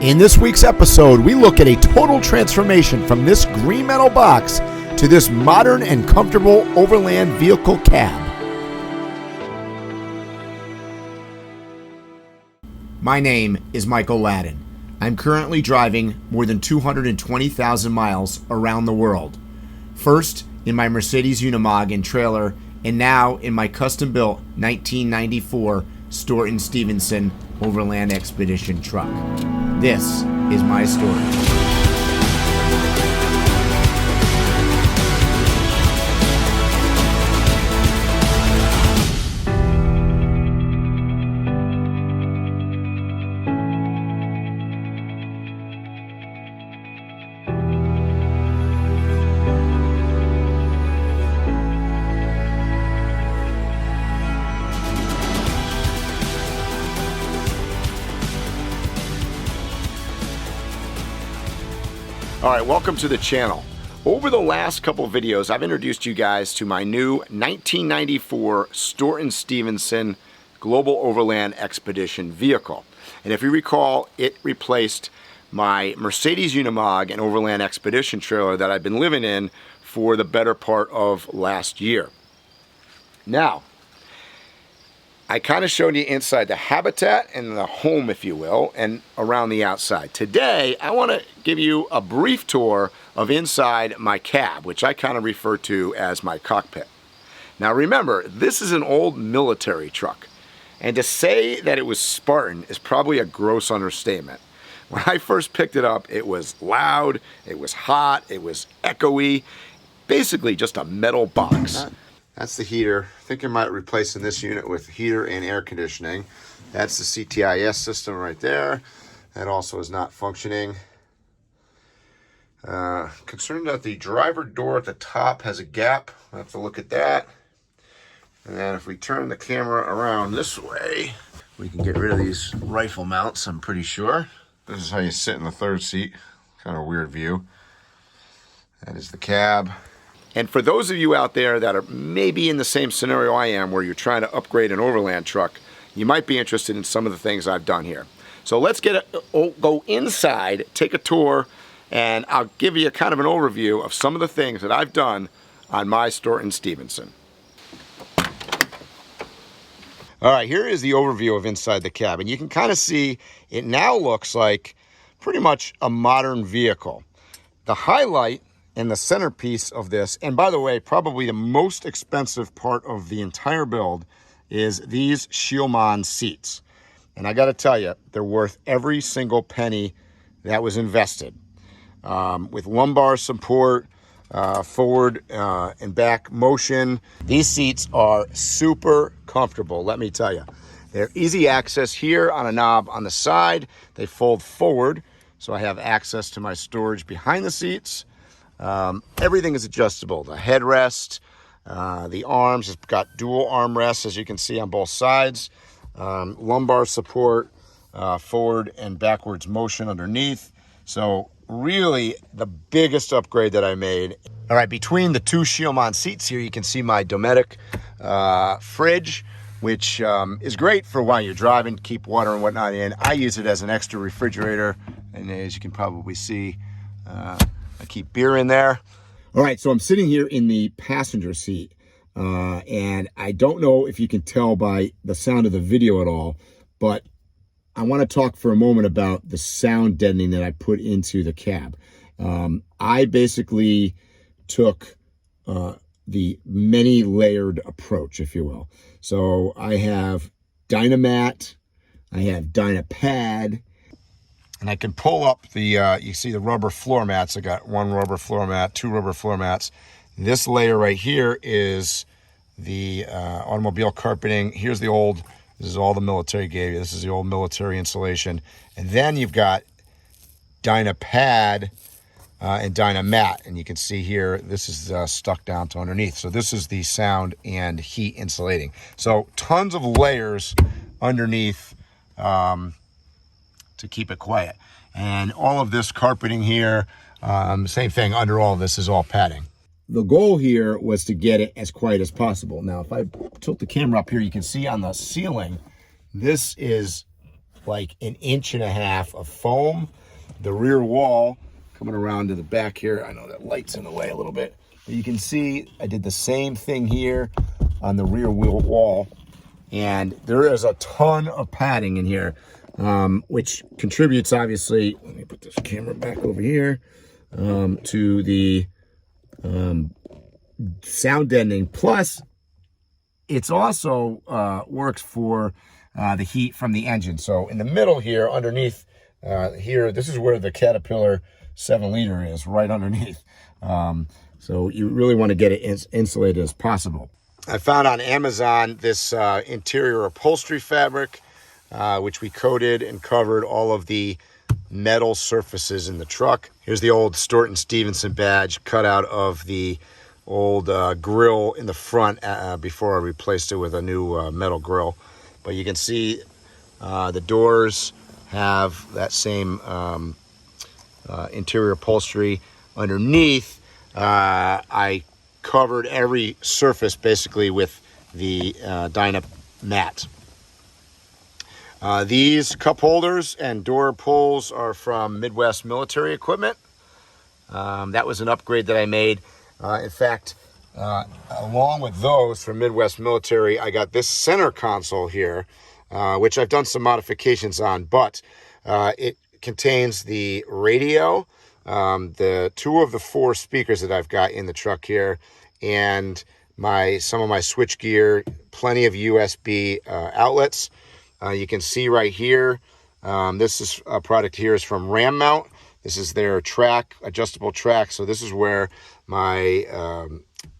In this week's episode, we look at a total transformation from this green metal box to this modern and comfortable Overland vehicle cab. My name is Michael Ladden. I'm currently driving more than 220,000 miles around the world. First in my Mercedes Unimog and trailer, and now in my custom-built 1994 Stewart Stevenson Overland Expedition truck. This is my story. All right, welcome to the channel. Over the last couple of videos, I've introduced you guys to my new 1994 Stewart Stevenson Global Overland Expedition vehicle. And if you recall, it replaced my Mercedes Unimog and Overland Expedition trailer that I've been living in for the better part of last year. Now, I kind of showed you inside the habitat and the home, if you will, and around the outside. Today, I want to give you a brief tour of inside my cab, which I kind of refer to as my cockpit. Now remember, this is an old military truck, and to say that it was Spartan is probably a gross understatement. When I first picked it up, it was loud, it was hot, it was echoey, basically just a metal box. That's the heater. Thinking about replacing this unit with heater and air conditioning. That's the CTIS system right there. That also is not functioning. Concerned that the driver door at the top has a gap. We'll have to look at that. And then if we turn the camera around this way, we can get rid of these rifle mounts, I'm pretty sure. This is how you sit in the third seat. Kind of a weird view. That is the cab. And for those of you out there that are maybe in the same scenario I am, where you're trying to upgrade an Overland truck, you might be interested in some of the things I've done here. So let's go inside, take a tour, and I'll give you kind of an overview of some of the things that I've done on my Stewart Stevenson. All right, here is the overview of inside the cab, and you can kind of see it now looks like pretty much a modern vehicle. The highlight and the centerpiece of this, and by the way, probably the most expensive part of the entire build, is these Shieldmon seats. And I gotta tell you, they're worth every single penny that was invested. With lumbar support, forward and back motion, these seats are super comfortable, let me tell you. They're easy access here on a knob on the side. They fold forward, so I have access to my storage behind the seats. Everything is adjustable. The headrest, the arms, it's got dual armrests, as you can see on both sides. Lumbar support, forward and backwards motion underneath. So really the biggest upgrade that I made. All right, between the two Shieldmon seats here, you can see my Dometic fridge, which is great for while you're driving, keep water and whatnot in. I use it as an extra refrigerator, and as you can probably see, I keep beer in there. All right, so I'm sitting here in the passenger seat, and I don't know if you can tell by the sound of the video at all, but I want to talk for a moment about the sound deadening that I put into the cab. I basically took the many-layered approach, if you will. So I have Dynamat, I have Dynapad, and I can pull up the, you see the rubber floor mats. I got one rubber floor mat, two rubber floor mats. This layer right here is the automobile carpeting. Here's the old, this is all the military gave you. This is the old military insulation. And then you've got Dynapad and Dynamat. And you can see here, this is stuck down to underneath. So this is the sound and heat insulating. So tons of layers underneath to keep it quiet. And all of this carpeting here, same thing, under all of this is all padding. The goal here was to get it as quiet as possible. Now, if I tilt the camera up here, you can see on the ceiling, this is like 1.5 inches of foam. The rear wall, coming around to the back here, I know that light's in the way a little bit, but you can see I did the same thing here on the rear wheel wall. And there is a ton of padding in here, which contributes, obviously, let me put this camera back over here, to the sound deadening. Plus, it's also works for the heat from the engine. So in the middle here, underneath here, this is where the Caterpillar 7-liter is, right underneath. So you really want to get it insulated as possible. I found on Amazon this interior upholstery fabric, which we coated and covered all of the metal surfaces in the truck. Here's the old Stewart Stevenson badge cut out of the old grill in the front before I replaced it with a new metal grill. But you can see the doors have that same interior upholstery. Underneath, I covered every surface basically with the Dyna mat. These cup holders and door pulls are from Midwest Military Equipment. That was an upgrade that I made. In fact, along with those from Midwest Military, I got this center console here, which I've done some modifications on, but it contains the radio, the 2 of the 4 speakers that I've got in the truck here, and some of my switch gear, plenty of USB outlets. You can see right here, this product here is from Ram Mount. This is their adjustable track. So this is where my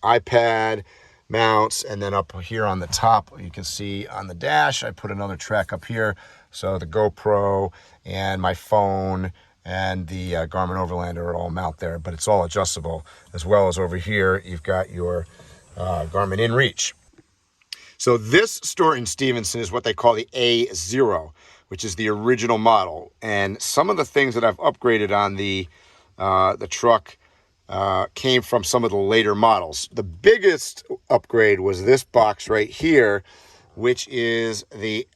iPad mounts, and then up here on the top, you can see on the dash, I put another track up here. So the GoPro and my phone and the Garmin Overland are all mount there, but it's all adjustable, as well as over here, you've got your Garmin InReach. So this Stewart Stevenson is what they call the A0, which is the original model. And some of the things that I've upgraded on the truck came from some of the later models. The biggest upgrade was this box right here, which is the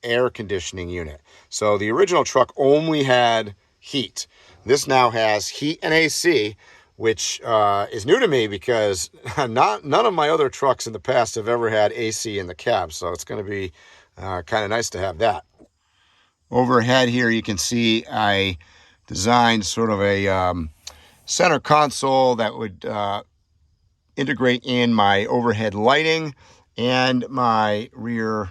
air conditioning unit. So the original truck only had heat. This now has heat and AC, which is new to me because none of my other trucks in the past have ever had AC in the cab. So it's going to be kind of nice to have that. Overhead here, you can see I designed sort of a center console that would integrate in my overhead lighting and my rear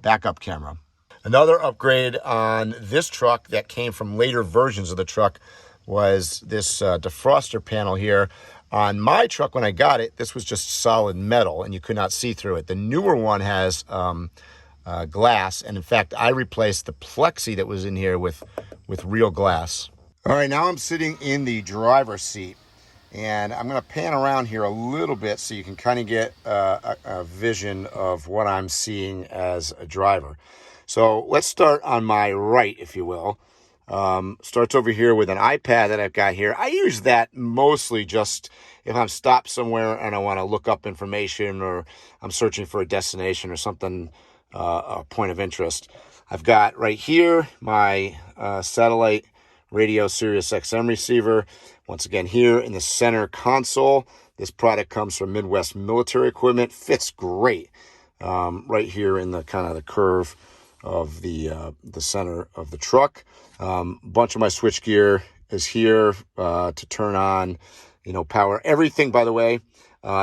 backup camera. Another upgrade on this truck that came from later versions of the truck was this defroster panel here. On my truck, when I got it, this was just solid metal and you could not see through it. The newer one has glass, and in fact, I replaced the plexi that was in here with real glass. All right, now I'm sitting in the driver's seat, and I'm going to pan around here a little bit so you can kind of get a vision of what I'm seeing as a driver. So let's start on my right, if you will. Starts over here with an iPad that I've got here. I use that mostly just if I'm stopped somewhere and I want to look up information, or I'm searching for a destination or something, a point of interest. I've got right here my satellite radio Sirius XM receiver. Once again, here in the center console, this product comes from Midwest Military Equipment. Fits great right here in the kind of the curve of the center of the truck. Bunch of my switch gear is here to turn on, power. Everything, by the way,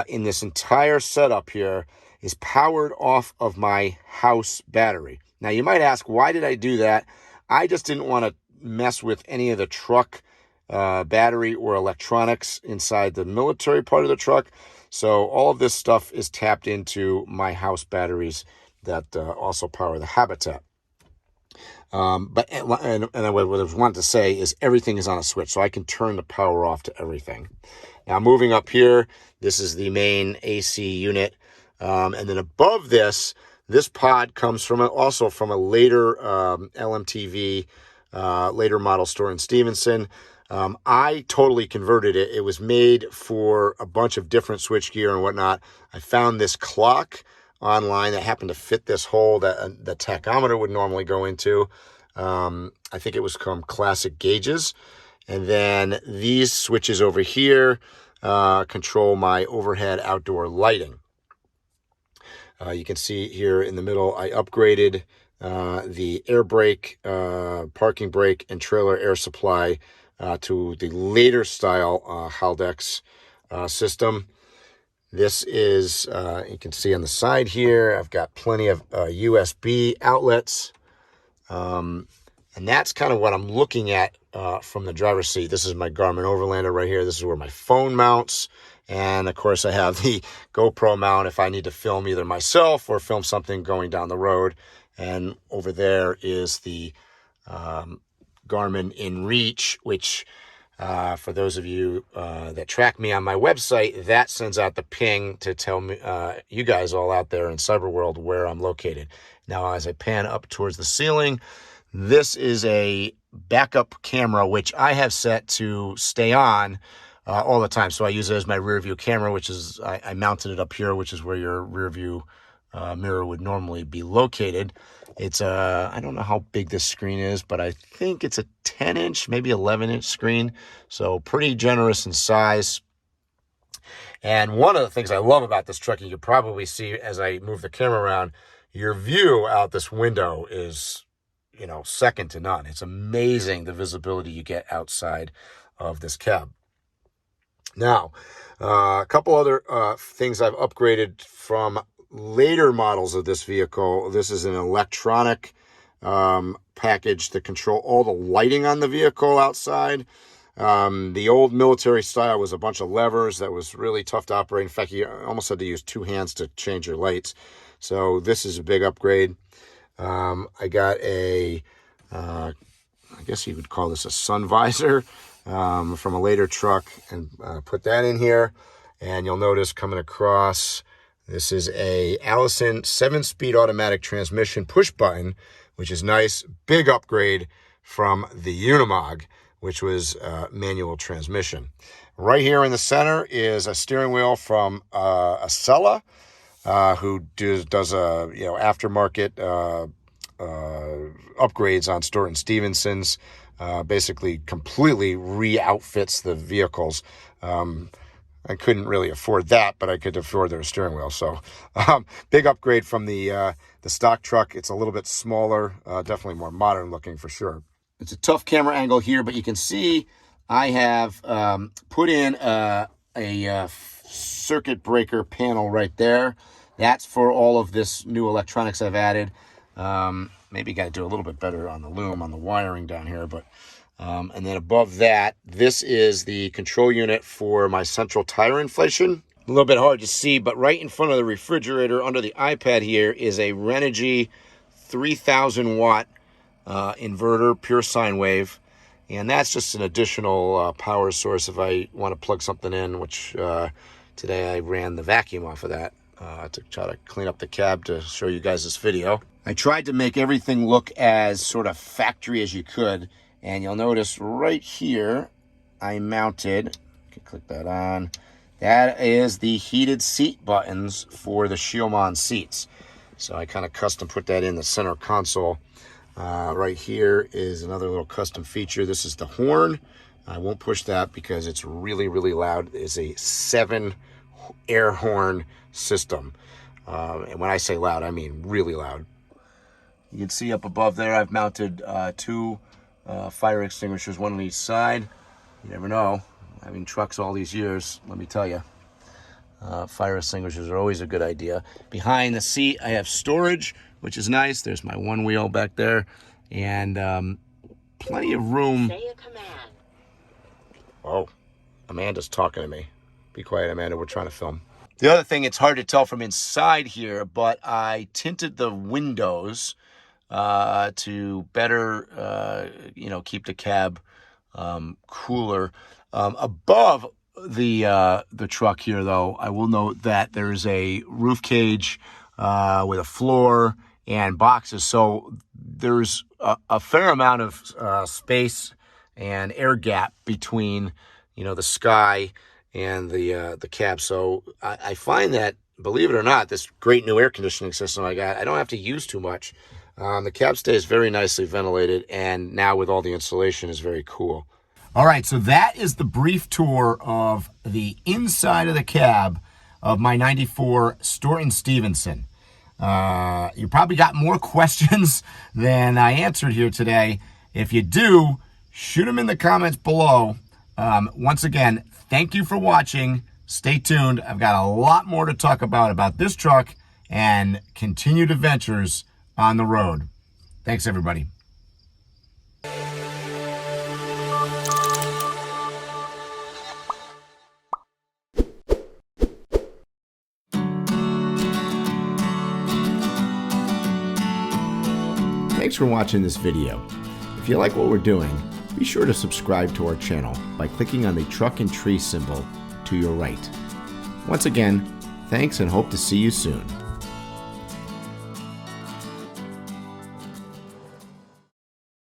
in this entire setup here is powered off of my house battery. Now, you might ask, why did I do that? I just didn't want to mess with any of the truck battery or electronics inside the military part of the truck. So all of this stuff is tapped into my house batteries that also power the Habitat. What I wanted to say is everything is on a switch, so I can turn the power off to everything. Now, moving up here, this is the main AC unit. And then above this pod comes also from a later LMTV, later model Stewart Stevenson. I totally converted it. It was made for a bunch of different switch gear and whatnot. I found this clock online that happened to fit this hole that the tachometer would normally go into. I think it was called classic gauges. And then these switches over here control my overhead outdoor lighting. You can see here in the middle, I upgraded the air brake, parking brake, and trailer air supply to the later style Haldex system. This is, you can see on the side here, I've got plenty of USB outlets. And that's kind of what I'm looking at from the driver's seat. This is my Garmin Overlander right here. This is where my phone mounts. And of course I have the GoPro mount if I need to film either myself or film something going down the road. And over there is the Garmin InReach, which for those of you that track me on my website, that sends out the ping to tell me, you guys all out there in cyber world, where I'm located. Now, as I pan up towards the ceiling, this is a backup camera, which I have set to stay on all the time. So I use it as my rear view camera, which is, I mounted it up here, which is where your rear view mirror would normally be located. It's I don't know how big this screen is, but I think it's a 10-inch, maybe 11-inch screen. So pretty generous in size. And one of the things I love about this truck, you can probably see as I move the camera around, your view out this window is, you know, second to none. It's amazing the visibility you get outside of this cab. Now, a couple other things I've upgraded from later models of this vehicle. This is an electronic package to control all the lighting on the vehicle outside. The old military style was a bunch of levers that was really tough to operate. In fact, you almost had to use two hands to change your lights. So this is a big upgrade. I got a, I guess you would call this a sun visor from a later truck, and put that in here. And you'll notice coming across, this is a Allison 7-speed automatic transmission push button, which is nice. Big upgrade from the Unimog, which was manual transmission. Right here in the center is a steering wheel from Acela, who does a aftermarket upgrades on Stewart Stevenson's. Basically completely re-outfits the vehicles. I couldn't really afford that, but I could afford their steering wheel. So big upgrade from the stock truck. It's a little bit smaller, definitely more modern looking for sure. It's a tough camera angle here, but you can see I have put in a circuit breaker panel right there. That's for all of this new electronics I've added. Maybe got to do a little bit better on the loom, on the wiring down here. But and then above that, this is the control unit for my central tire inflation. A little bit hard to see, but right in front of the refrigerator under the iPad here is a Renogy 3000 watt inverter, pure sine wave. And that's just an additional power source if I want to plug something in, which today I ran the vacuum off of that to try to clean up the cab to show you guys this video. I tried to make everything look as sort of factory as you could. And you'll notice right here, I mounted, you can click that on, that is the heated seat buttons for the Shiomon seats. So I kind of custom put that in the center console. Right here is another little custom feature. This is the horn. I won't push that because it's really, really loud. It's a 7 air horn system. And when I say loud, I mean really loud. You can see up above there, I've mounted 2 fire extinguishers, one on each side. You never know. Having trucks all these years, let me tell you, fire extinguishers are always a good idea. Behind the seat, I have storage, which is nice. There's my one wheel back there, and plenty of room. Say a command. Oh, Amanda's talking to me. Be quiet, Amanda. We're trying to film. The other thing, it's hard to tell from inside here, but I tinted the windows to better, keep the cab cooler. Above the truck here, though, I will note that there's a roof cage with a floor and boxes. So there's a fair amount of space and air gap between, the sky and the cab. So I find that believe it or not, this great new air conditioning system I got, I don't have to use too much. The cab stays very nicely ventilated, and now with all the insulation is very cool. All right, so that is the brief tour of the inside of the cab of my 94 Stewart Stevenson. You probably got more questions than I answered here today. If you do, shoot them in the comments below. Once again, thank you for watching. Stay tuned. I've got a lot more to talk about this truck and continued adventures on the road. Thanks, everybody. Thanks for watching this video. If you like what we're doing, be sure to subscribe to our channel by clicking on the truck and tree symbol to your right. Once again, thanks and hope to see you soon.